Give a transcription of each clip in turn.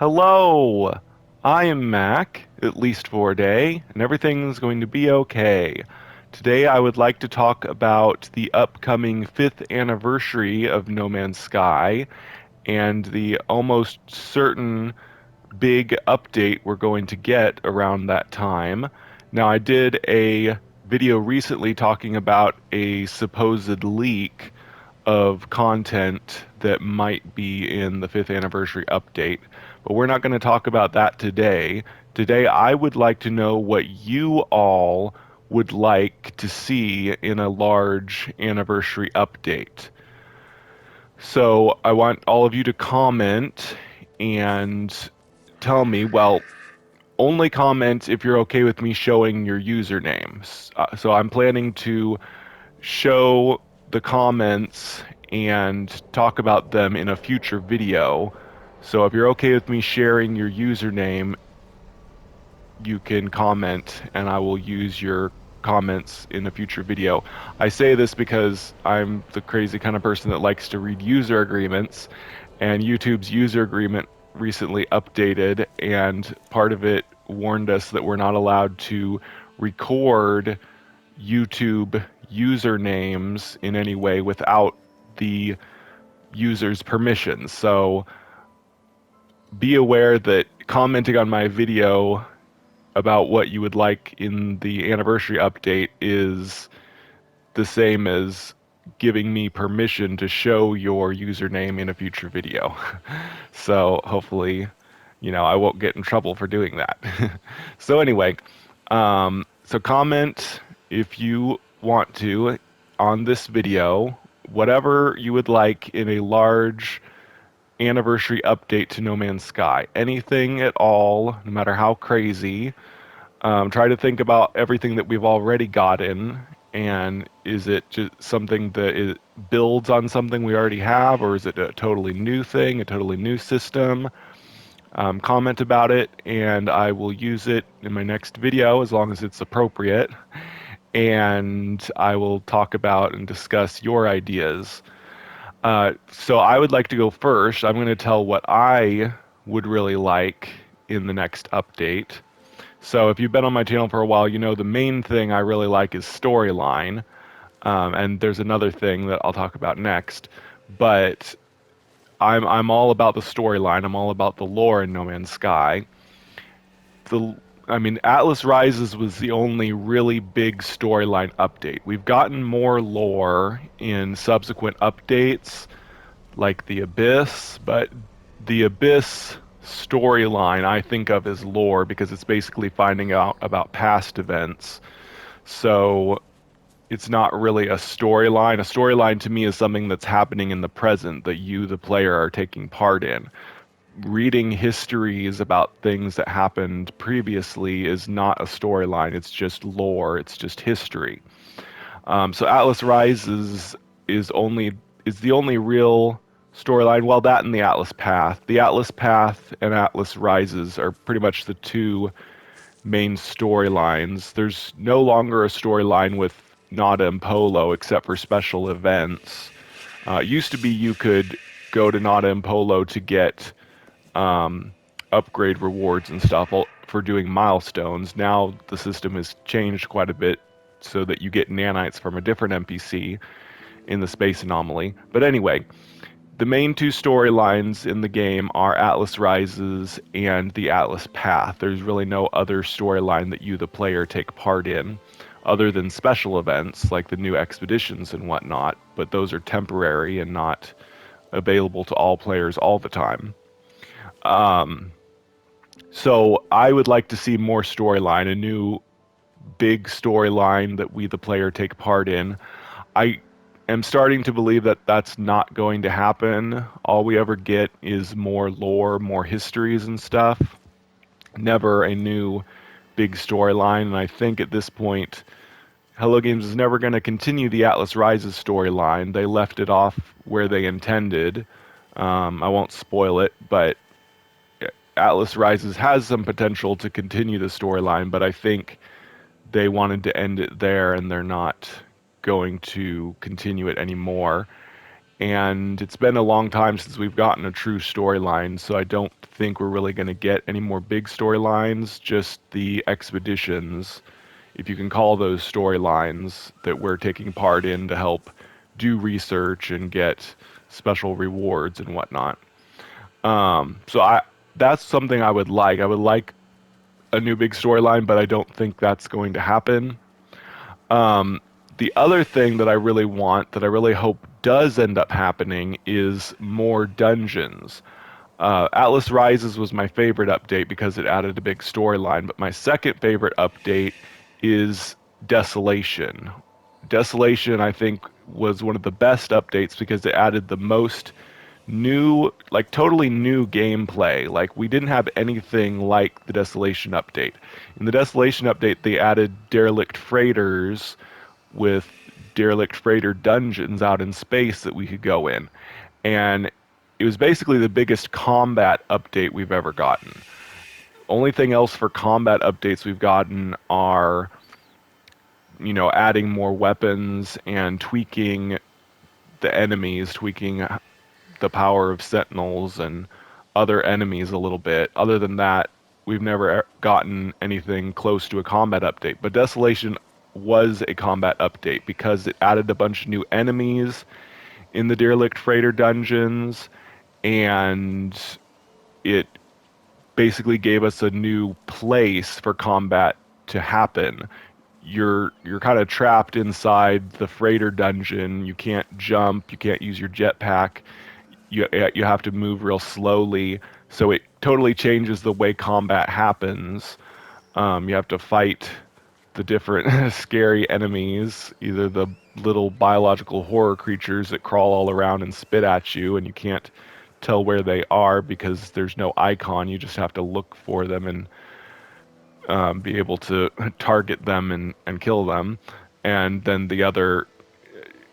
Hello! I am Mac, at least for a day, and everything's going to be okay. Today I would like to talk about the upcoming 5th anniversary of No Man's Sky and the almost certain big update we're going to get around that time. Now, I did a video recently talking about a supposed leak of content that might be in the 5th anniversary update, but we're not going to talk about that today. Today, I would like to know what you all would like to see in a large anniversary update. So I want all of you to comment and tell me, well, only comment if you're okay with me showing your usernames. So I'm planning to show the comments and talk about them in a future video. So if you're okay with me sharing your username, you can comment and I will use your comments in a future video. I say this because I'm the crazy kind of person that likes to read user agreements, and YouTube's user agreement recently updated, and part of it warned us that we're not allowed to record YouTube usernames in any way without the user's permission. So be aware that commenting on my video about what you would like in the anniversary update is the same as giving me permission to show your username in a future video. So hopefully, I won't get in trouble for doing that. So anyway, so comment if you want to on this video, whatever you would like in a large anniversary update to No Man's Sky. Anything at all, no matter how crazy. Try to think about everything that we've already gotten, and is it just something that builds on something we already have, or is it a totally new thing, a totally new system? Comment about it, and I will use it in my next video as long as it's appropriate, and I will talk about and discuss your ideas. So I would like to go first. I'm going to tell what I would really like in the next update. So if you've been on my channel for a while, you know the main thing I really like is storyline. And there's another thing that I'll talk about next. But I'm all about the storyline. I'm all about the lore in No Man's Sky. Atlas Rises was the only really big storyline update. We've gotten more lore in subsequent updates, like the Abyss, but the Abyss storyline I think of as lore because it's basically finding out about past events. So it's not really a storyline. A storyline to me is something that's happening in the present that you, the player, are taking part in. Reading histories about things that happened previously is not a storyline. It's just lore. It's just history. So Atlas Rises is the only real storyline. Well, that and the Atlas Path. The Atlas Path and Atlas Rises are pretty much the two main storylines. There's no longer a storyline with Nada and Polo except for special events. It used to be you could go to Nada and Polo to get upgrade rewards and stuff for doing milestones. Now the system has changed quite a bit so that you get nanites from a different NPC in the space anomaly. But anyway, the main two storylines in the game are Atlas Rises and the Atlas Path. There's really no other storyline that you, the player, take part in, other than special events like the new expeditions and whatnot, but those are temporary and not available to all players all the time. So I would like to see more storyline, a new big storyline that we, the player, take part in. I am starting to believe that that's not going to happen. All we ever get is more lore, more histories and stuff. Never a new big storyline. And I think at this point, Hello Games is never going to continue the Atlas Rises storyline. They left it off where they intended. I won't spoil it, but Atlas Rises has some potential to continue the storyline, but I think they wanted to end it there and they're not going to continue it anymore. and it's been a long time since we've gotten a true storyline, so I don't think we're really going to get any more big storylines, just the expeditions, if you can call those storylines, that we're taking part in to help do research and get special rewards and whatnot. So that's something I would like. I would like a new big storyline, but I don't think that's going to happen. The other thing that I really want, that I really hope does end up happening, is more dungeons. Atlas Rises was my favorite update because it added a big storyline, but my second favorite update is Desolation. Desolation, I think, was one of the best updates because it added the most new, like totally new gameplay. Like, we didn't have anything like the Desolation update. In the Desolation update, they added derelict freighters with derelict freighter dungeons out in space that we could go in. And it was basically the biggest combat update we've ever gotten. Only thing else for combat updates we've gotten are, adding more weapons and tweaking the enemies, tweaking the power of sentinels and other enemies a little bit. Other than that, we've never gotten anything close to a combat update. But Desolation was a combat update because it added a bunch of new enemies in the derelict freighter dungeons, and it basically gave us a new place for combat to happen. You're kind of trapped inside the freighter dungeon. You can't jump, you can't use your jetpack. You have to move real slowly, so it totally changes the way combat happens. You have to fight the different scary enemies, either the little biological horror creatures that crawl all around and spit at you, and you can't tell where they are because there's no icon. You just have to look for them and be able to target them and kill them. And then the other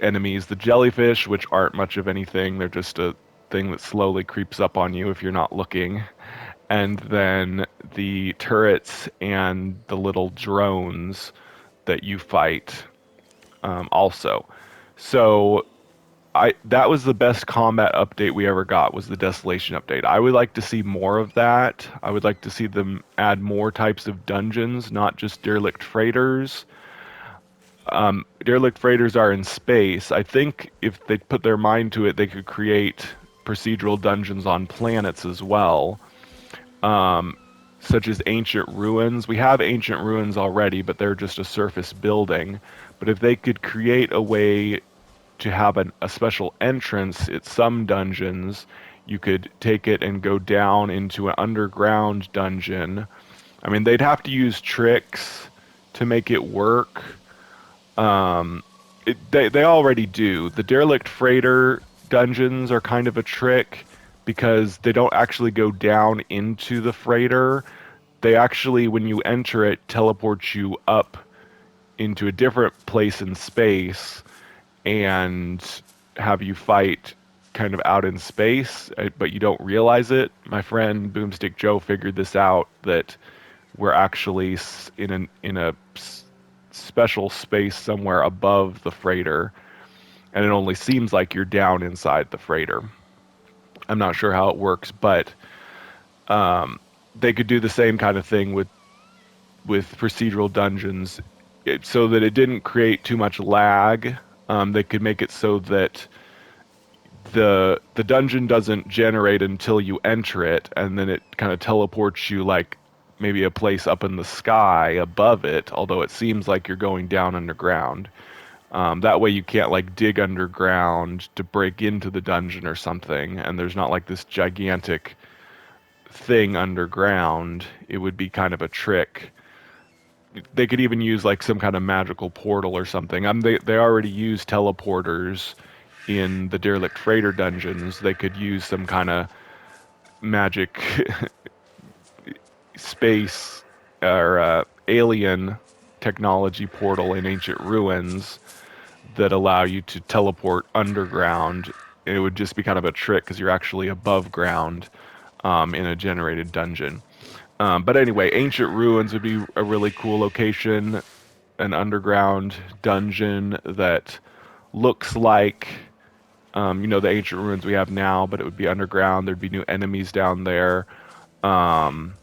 enemies, the jellyfish, which aren't much of anything, they're just a thing that slowly creeps up on you if you're not looking. And then the turrets and the little drones that you fight, also. So that was the best combat update we ever got, was the Desolation update. I would like to see more of that. I would like to see them add more types of dungeons, not just derelict freighters. Derelict freighters are in space. I think if they put their mind to it, they could create procedural dungeons on planets as well, such as ancient ruins. We have ancient ruins already, but they're just a surface building. But if they could create a way to have a special entrance at some dungeons, you could take it and go down into an underground dungeon. I mean, they'd have to use tricks to make it work. They already do. The derelict freighter dungeons are kind of a trick because they don't actually go down into the freighter. They actually, when you enter it, teleports you up into a different place in space and have you fight kind of out in space, but you don't realize it. My friend Boomstick Joe figured this out, that we're actually in a special space somewhere above the freighter, and it only seems like you're down inside the freighter. I'm not sure how it works, but they could do the same kind of thing with procedural dungeons, so that it didn't create too much lag. They could make it so that the dungeon doesn't generate until you enter it, and then it kind of teleports you like maybe a place up in the sky above it, although it seems like you're going down underground. That way you can't like dig underground to break into the dungeon or something, and there's not like this gigantic thing underground. It would be kind of a trick. They could even use like some kind of magical portal or something. They already use teleporters in the derelict freighter dungeons. They could use some kind of magic space or alien technology portal in ancient ruins that allow you to teleport underground. It would just be kind of a trick because you're actually above ground in a generated dungeon. But anyway, ancient ruins would be a really cool location, an underground dungeon that looks like The ancient ruins we have now, but it would be underground. There'd be new enemies down there. Um,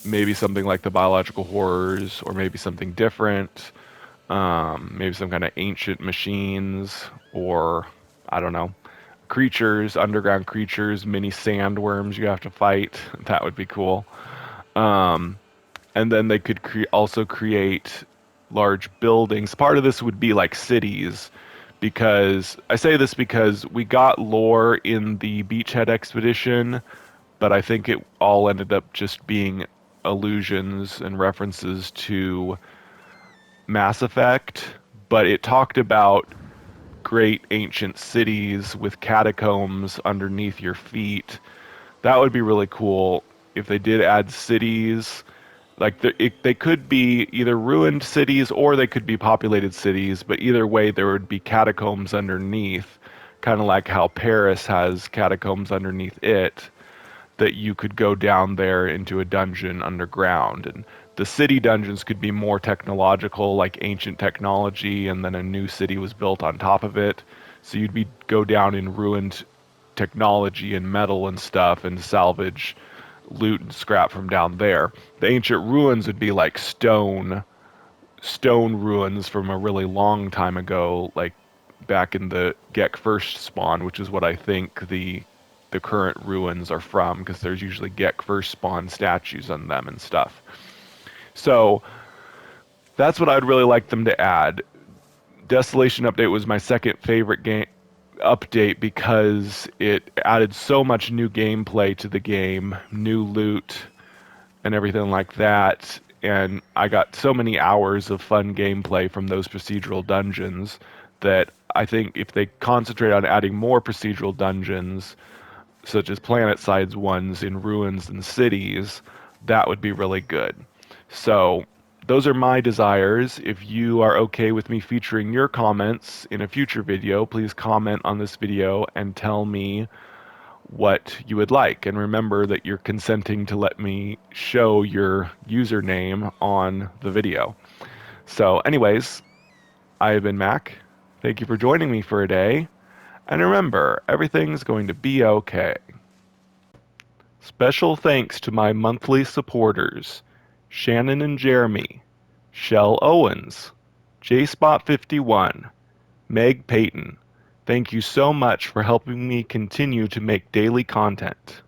Maybe something like the biological horrors, or maybe something different. Maybe some kind of ancient machines, or I don't know, creatures, underground creatures, mini sandworms you have to fight. That would be cool. Um, and then they could also create large buildings. Part of this would be like cities, because I say this because we got lore in the Beachhead expedition, but I think it all ended up just being allusions and references to Mass Effect, but it talked about great ancient cities with catacombs underneath your feet. That would be really cool if they did add cities. Like they could be either ruined cities or they could be populated cities, but either way, there would be catacombs underneath, kind of like how Paris has catacombs underneath it, that you could go down there into a dungeon underground. And the city dungeons could be more technological, like ancient technology, and then a new city was built on top of it. So you'd be go down in ruined technology and metal and stuff and salvage loot and scrap from down there. The ancient ruins would be like stone ruins from a really long time ago, like back in the Gek first spawn, which is what I think the current ruins are from, because there's usually Gek first spawn statues on them and stuff. So that's what I'd really like them to add. Desolation Update was my second favorite game update because it added so much new gameplay to the game, new loot, and everything like that. And I got so many hours of fun gameplay from those procedural dungeons that I think if they concentrate on adding more procedural dungeons, such as planet-sized ones in ruins and cities, that would be really good. So those are my desires. If you are okay with me featuring your comments in a future video, please comment on this video and tell me what you would like. And remember that you're consenting to let me show your username on the video. So anyways, I have been Mac. Thank you for joining me for a day. And remember, everything's going to be okay. Special thanks to my monthly supporters, Shannon and Jeremy, Shell Owens, JSpot51, Meg Payton. Thank you so much for helping me continue to make daily content.